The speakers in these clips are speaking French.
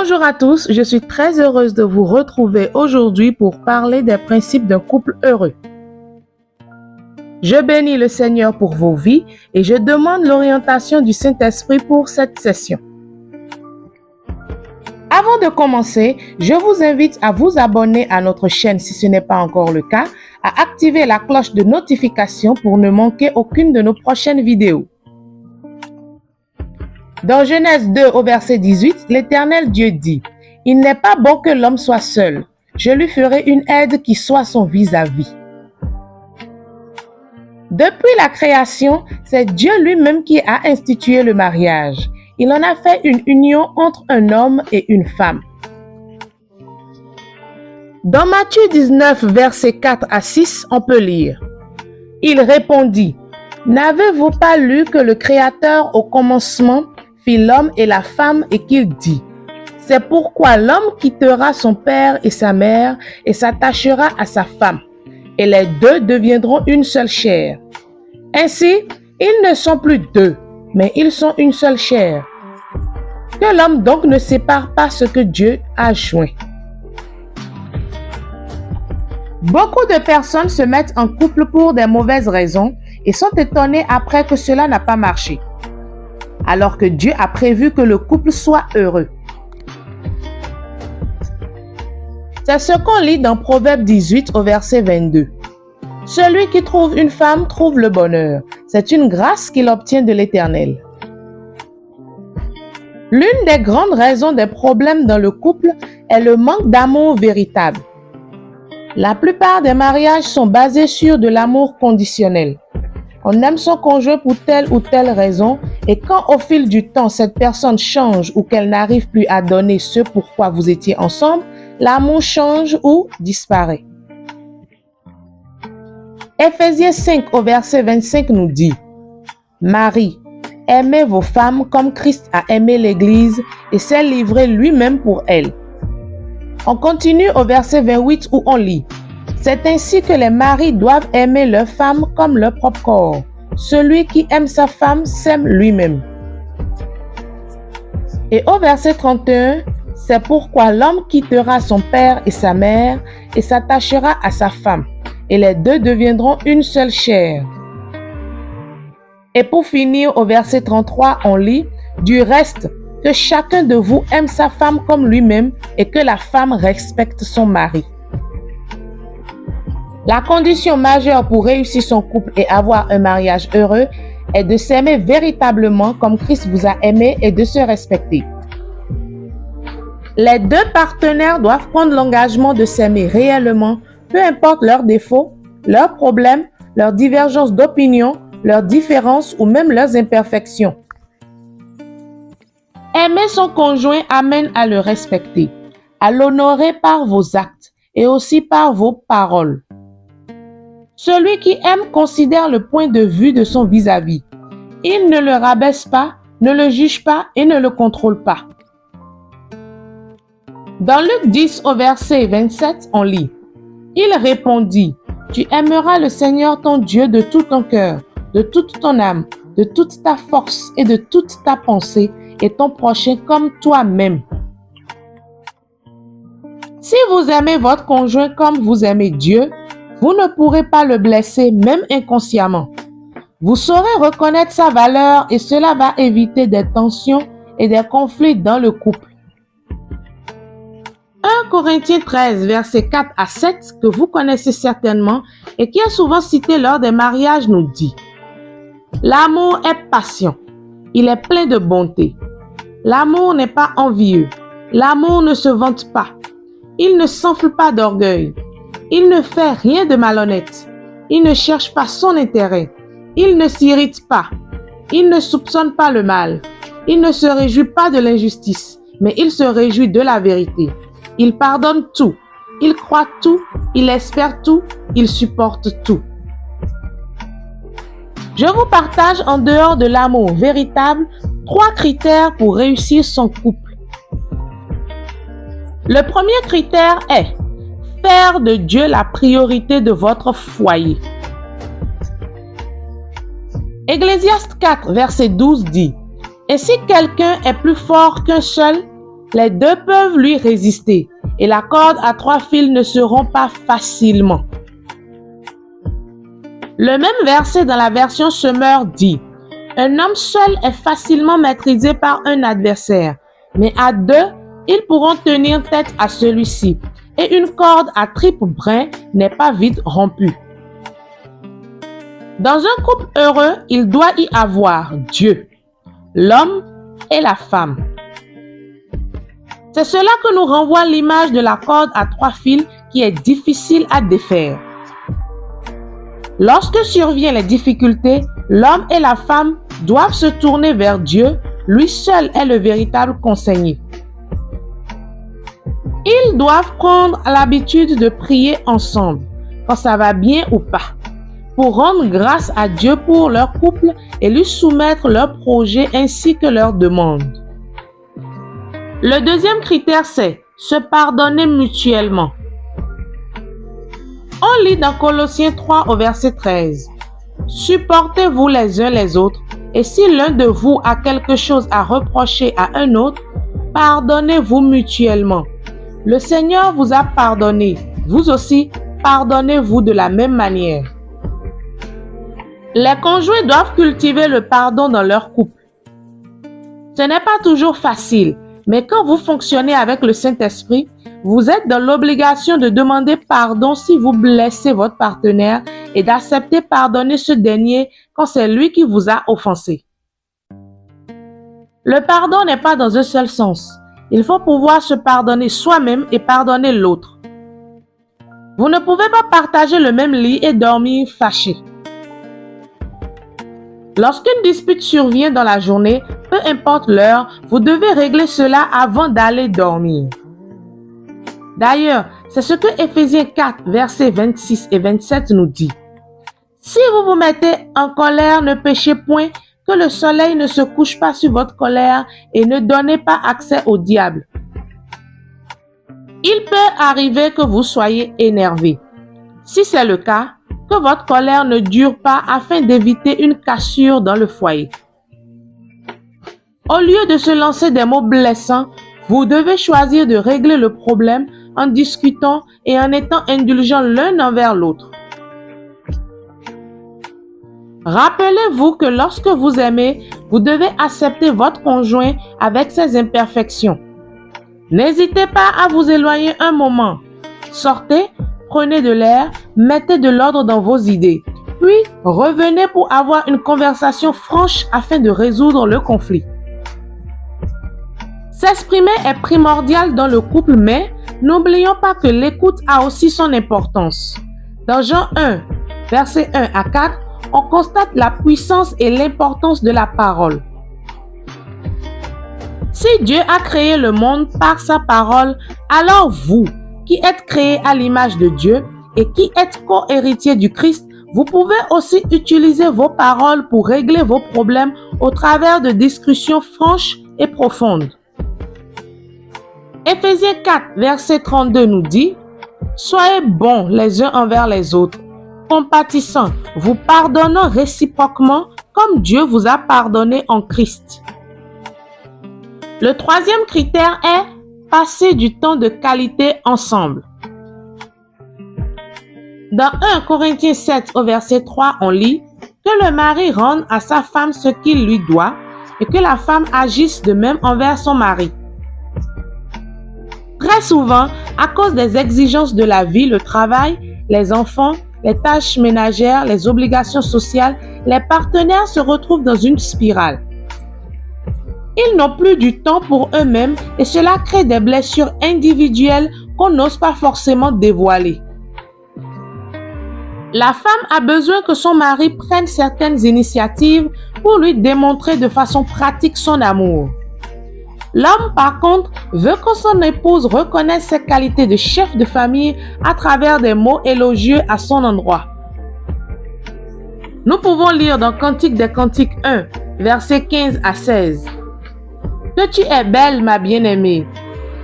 Bonjour à tous, je suis très heureuse de vous retrouver aujourd'hui pour parler des principes d'un couple heureux. Je bénis le Seigneur pour vos vies et je demande l'orientation du Saint-Esprit pour cette session. Avant de commencer, je vous invite à vous abonner à notre chaîne si ce n'est pas encore le cas, à activer la cloche de notification pour ne manquer aucune de nos prochaines vidéos. Dans Genèse 2 au verset 18, l'Éternel Dieu dit « Il n'est pas bon que l'homme soit seul. Je lui ferai une aide qui soit son vis-à-vis. » Depuis la création, c'est Dieu lui-même qui a institué le mariage. Il en a fait une union entre un homme et une femme. Dans Matthieu 19, versets 4 à 6, on peut lire « Il répondit, « N'avez-vous pas lu que le Créateur au commencement fit l'homme et la femme et qu'il dit, « C'est pourquoi l'homme quittera son père et sa mère et s'attachera à sa femme, et les deux deviendront une seule chair. Ainsi, ils ne sont plus deux, mais ils sont une seule chair. Que l'homme donc ne sépare pas ce que Dieu a joint. » Beaucoup de personnes se mettent en couple pour des mauvaises raisons et sont étonnées après que cela n'a pas marché, alors que Dieu a prévu que le couple soit heureux. C'est ce qu'on lit dans Proverbe 18 au verset 22. « Celui qui trouve une femme trouve le bonheur. C'est une grâce qu'il obtient de l'Éternel. » L'une des grandes raisons des problèmes dans le couple est le manque d'amour véritable. La plupart des mariages sont basés sur de l'amour conditionnel. On aime son conjoint pour telle ou telle raison et quand au fil du temps cette personne change ou qu'elle n'arrive plus à donner ce pourquoi vous étiez ensemble, l'amour change ou disparaît. Éphésiens 5 au verset 25 nous dit « Marie, aimez vos femmes comme Christ a aimé l'Église et s'est livré lui-même pour elle. » On continue au verset 28 où on lit « C'est ainsi que les maris doivent aimer leurs femmes comme leur propre corps. Celui qui aime sa femme s'aime lui-même. » Et au verset 31, « C'est pourquoi l'homme quittera son père et sa mère et s'attachera à sa femme, et les deux deviendront une seule chair. » Et pour finir, au verset 33, on lit « Du reste, que chacun de vous aime sa femme comme lui-même et que la femme respecte son mari. » La condition majeure pour réussir son couple et avoir un mariage heureux est de s'aimer véritablement comme Christ vous a aimé et de se respecter. Les deux partenaires doivent prendre l'engagement de s'aimer réellement, peu importe leurs défauts, leurs problèmes, leurs divergences d'opinion, leurs différences ou même leurs imperfections. Aimer son conjoint amène à le respecter, à l'honorer par vos actes et aussi par vos paroles. Celui qui aime considère le point de vue de son vis-à-vis. Il ne le rabaisse pas, ne le juge pas et ne le contrôle pas. Dans Luc 10 au verset 27, on lit « Il répondit, « Tu aimeras le Seigneur ton Dieu de tout ton cœur, de toute ton âme, de toute ta force et de toute ta pensée, et ton prochain comme toi-même. » Si vous aimez votre conjoint comme vous aimez Dieu, vous ne pourrez pas le blesser même inconsciemment. Vous saurez reconnaître sa valeur et cela va éviter des tensions et des conflits dans le couple. 1 Corinthiens 13, versets 4 à 7, que vous connaissez certainement et qui est souvent cité lors des mariages, nous dit « L'amour est patient, il est plein de bonté. L'amour n'est pas envieux, l'amour ne se vante pas, il ne s'enfle pas d'orgueil, il ne fait rien de malhonnête, il ne cherche pas son intérêt, il ne s'irrite pas, il ne soupçonne pas le mal, il ne se réjouit pas de l'injustice, mais il se réjouit de la vérité. Il pardonne tout, il croit tout, il espère tout, il supporte tout. » Je vous partage en dehors de l'amour véritable 3 critères pour réussir son couple. Le premier critère est faire de Dieu la priorité de votre foyer. Ecclésiaste 4, verset 12 dit « Et si quelqu'un est plus fort qu'un seul, Les deux peuvent lui résister et la corde à 3 fils ne se rompt pas facilement. Le même verset dans la version Semeur dit: un homme seul est facilement maîtrisé par un adversaire, mais à deux, ils pourront tenir tête à celui-ci, et une corde à triple brin n'est pas vite rompue. Dans un couple heureux, il doit y avoir Dieu, l'homme et la femme. C'est cela que nous renvoie l'image de la corde à 3 fils qui est difficile à défaire. Lorsque surviennent les difficultés, l'homme et la femme doivent se tourner vers Dieu, lui seul est le véritable conseiller. Ils doivent prendre l'habitude de prier ensemble, quand ça va bien ou pas, pour rendre grâce à Dieu pour leur couple et lui soumettre leurs projets ainsi que leurs demandes. Le deuxième critère, c'est se pardonner mutuellement. On lit dans Colossiens 3 au verset 13. Supportez-vous les uns les autres, et si l'un de vous a quelque chose à reprocher à un autre, pardonnez-vous mutuellement. Le Seigneur vous a pardonné, vous aussi, pardonnez-vous de la même manière. Les conjoints doivent cultiver le pardon dans leur couple. Ce n'est pas toujours facile, mais quand vous fonctionnez avec le Saint-Esprit, vous êtes dans l'obligation de demander pardon si vous blessez votre partenaire et d'accepter pardonner ce dernier quand c'est lui qui vous a offensé. Le pardon n'est pas dans un seul sens. Il faut pouvoir se pardonner soi-même et pardonner l'autre. Vous ne pouvez pas partager le même lit et dormir fâché. Lorsqu'une dispute survient dans la journée, peu importe l'heure, vous devez régler cela avant d'aller dormir. D'ailleurs, c'est ce que Éphésiens 4, versets 26 et 27 nous dit. Si vous vous mettez en colère, ne péchez point, que le soleil ne se couche pas sur votre colère et ne donnez pas accès au diable. Il peut arriver que vous soyez énervé. Si c'est le cas, que votre colère ne dure pas afin d'éviter une cassure dans le foyer. Au lieu de se lancer des mots blessants, vous devez choisir de régler le problème en discutant et en étant indulgents l'un envers l'autre. Rappelez-vous que lorsque vous aimez, vous devez accepter votre conjoint avec ses imperfections. N'hésitez pas à vous éloigner un moment. Sortez, prenez de l'air, mettez de l'ordre dans vos idées. Puis, revenez pour avoir une conversation franche afin de résoudre le conflit. S'exprimer est primordial dans le couple, mais n'oublions pas que l'écoute a aussi son importance. Dans Jean 1, versets 1 à 4, on constate la puissance et l'importance de la parole. Si Dieu a créé le monde par sa parole, alors vous, qui êtes créés à l'image de Dieu et qui êtes co-héritiers du Christ, vous pouvez aussi utiliser vos paroles pour régler vos problèmes au travers de discussions franches et profondes. Éphésiens 4, verset 32 nous dit « Soyez bons les uns envers les autres, compatissants, vous pardonnant réciproquement comme Dieu vous a pardonné en Christ. » Le troisième critère est passer du temps de qualité ensemble. Dans 1 Corinthiens 7 au verset 3, on lit que le mari rende à sa femme ce qu'il lui doit et que la femme agisse de même envers son mari. Très souvent, à cause des exigences de la vie, le travail, les enfants, les tâches ménagères, les obligations sociales, les partenaires se retrouvent dans une spirale. Ils n'ont plus du temps pour eux-mêmes et cela crée des blessures individuelles qu'on n'ose pas forcément dévoiler. La femme a besoin que son mari prenne certaines initiatives pour lui démontrer de façon pratique son amour. L'homme, par contre, veut que son épouse reconnaisse ses qualités de chef de famille à travers des mots élogieux à son endroit. Nous pouvons lire dans Cantique des Cantiques 1, versets 15 à 16. « Que tu es belle, ma bien-aimée,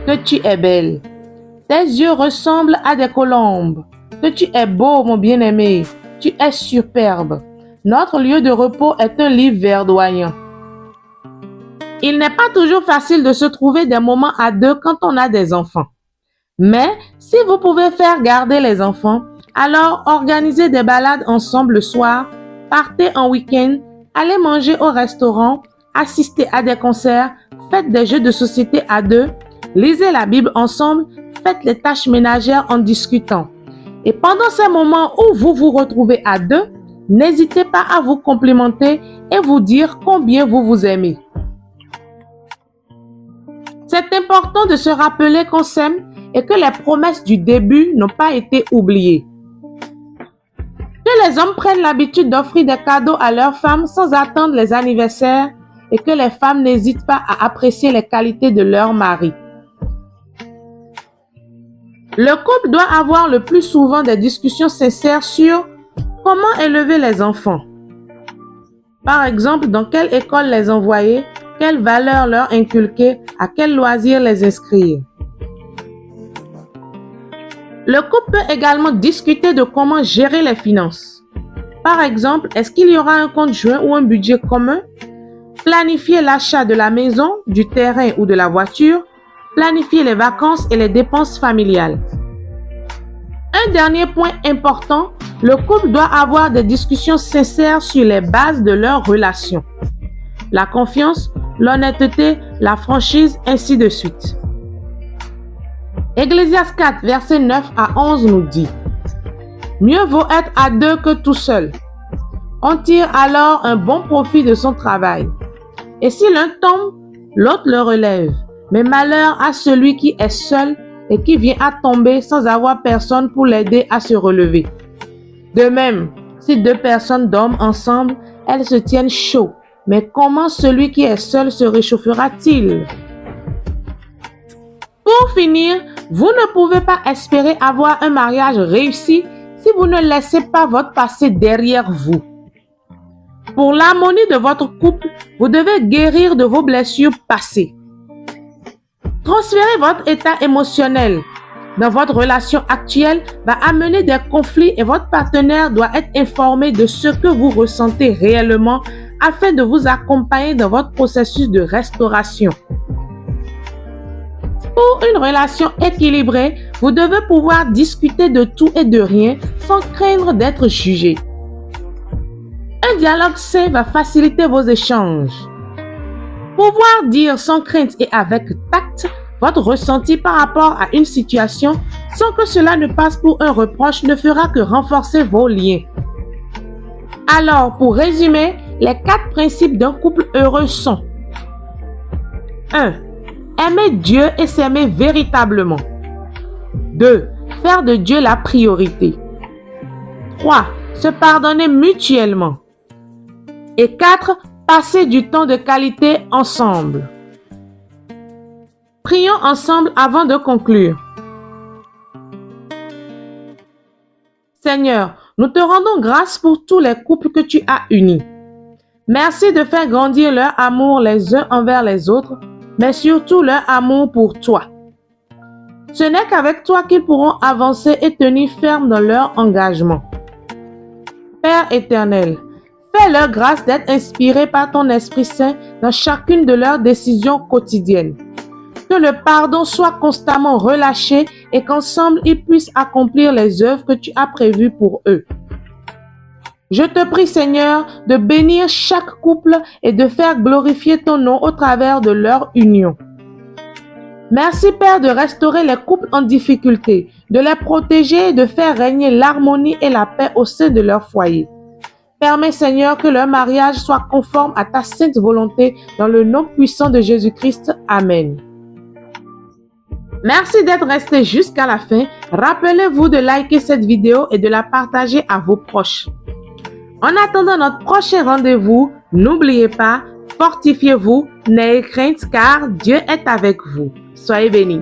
que tu es belle. Tes yeux ressemblent à des colombes. Que tu es beau, mon bien-aimé, tu es superbe. Notre lieu de repos est un lit verdoyant. » Il n'est pas toujours facile de se trouver des moments à deux quand on a des enfants. Mais si vous pouvez faire garder les enfants, alors organisez des balades ensemble le soir, partez en week-end, allez manger au restaurant, assistez à des concerts, faites des jeux de société à deux, lisez la Bible ensemble, faites les tâches ménagères en discutant. Et pendant ces moments où vous vous retrouvez à deux, n'hésitez pas à vous complimenter et vous dire combien vous vous aimez. C'est important de se rappeler qu'on s'aime et que les promesses du début n'ont pas été oubliées. Que les hommes prennent l'habitude d'offrir des cadeaux à leurs femmes sans attendre les anniversaires et que les femmes n'hésitent pas à apprécier les qualités de leur mari. Le couple doit avoir le plus souvent des discussions sincères sur comment élever les enfants. Par exemple, dans quelle école les envoyer, quelles valeurs leur inculquer, à quels loisirs les inscrire. Le couple peut également discuter de comment gérer les finances. Par exemple, est-ce qu'il y aura un compte joint ou un budget commun? Planifier l'achat de la maison, du terrain ou de la voiture. Planifier les vacances et les dépenses familiales. Un dernier point important, le couple doit avoir des discussions sincères sur les bases de leur relation. La confiance, l'honnêteté, la franchise, ainsi de suite. Ecclésiaste 4, versets 9 à 11 nous dit « Mieux vaut être à deux que tout seul. On tire alors un bon profit de son travail. Et si l'un tombe, l'autre le relève. Mais malheur à celui qui est seul et qui vient à tomber sans avoir personne pour l'aider à se relever. De même, si deux personnes dorment ensemble, elles se tiennent chaud. Mais comment celui qui est seul se réchauffera-t-il? » Pour finir, vous ne pouvez pas espérer avoir un mariage réussi si vous ne laissez pas votre passé derrière vous. Pour l'harmonie de votre couple, vous devez guérir de vos blessures passées. Transférer votre état émotionnel dans votre relation actuelle va amener des conflits et votre partenaire doit être informé de ce que vous ressentez réellement afin de vous accompagner dans votre processus de restauration. Pour une relation équilibrée, vous devez pouvoir discuter de tout et de rien sans craindre d'être jugé. Un dialogue sain va faciliter vos échanges. Pouvoir dire sans crainte et avec tact votre ressenti par rapport à une situation sans que cela ne passe pour un reproche ne fera que renforcer vos liens. Alors, pour résumer, les 4 principes d'un couple heureux sont 1. Aimer Dieu et s'aimer véritablement. 2. Faire de Dieu la priorité. 3. Se pardonner mutuellement. Et 4. Passer du temps de qualité ensemble. Prions ensemble avant de conclure. Seigneur, nous te rendons grâce pour tous les couples que tu as unis. Merci de faire grandir leur amour les uns envers les autres, mais surtout leur amour pour toi. Ce n'est qu'avec toi qu'ils pourront avancer et tenir ferme dans leur engagement. Père éternel, fais-leur grâce d'être inspirés par ton Esprit Saint dans chacune de leurs décisions quotidiennes. Que le pardon soit constamment relâché et qu'ensemble ils puissent accomplir les œuvres que tu as prévues pour eux. Je te prie, Seigneur, de bénir chaque couple et de faire glorifier ton nom au travers de leur union. Merci, Père, de restaurer les couples en difficulté, de les protéger et de faire régner l'harmonie et la paix au sein de leur foyer. Permets, Seigneur, que leur mariage soit conforme à ta sainte volonté dans le nom puissant de Jésus-Christ. Amen. Merci d'être resté jusqu'à la fin. Rappelez-vous de liker cette vidéo et de la partager à vos proches. En attendant notre prochain rendez-vous, n'oubliez pas, fortifiez-vous, n'ayez crainte car Dieu est avec vous. Soyez bénis.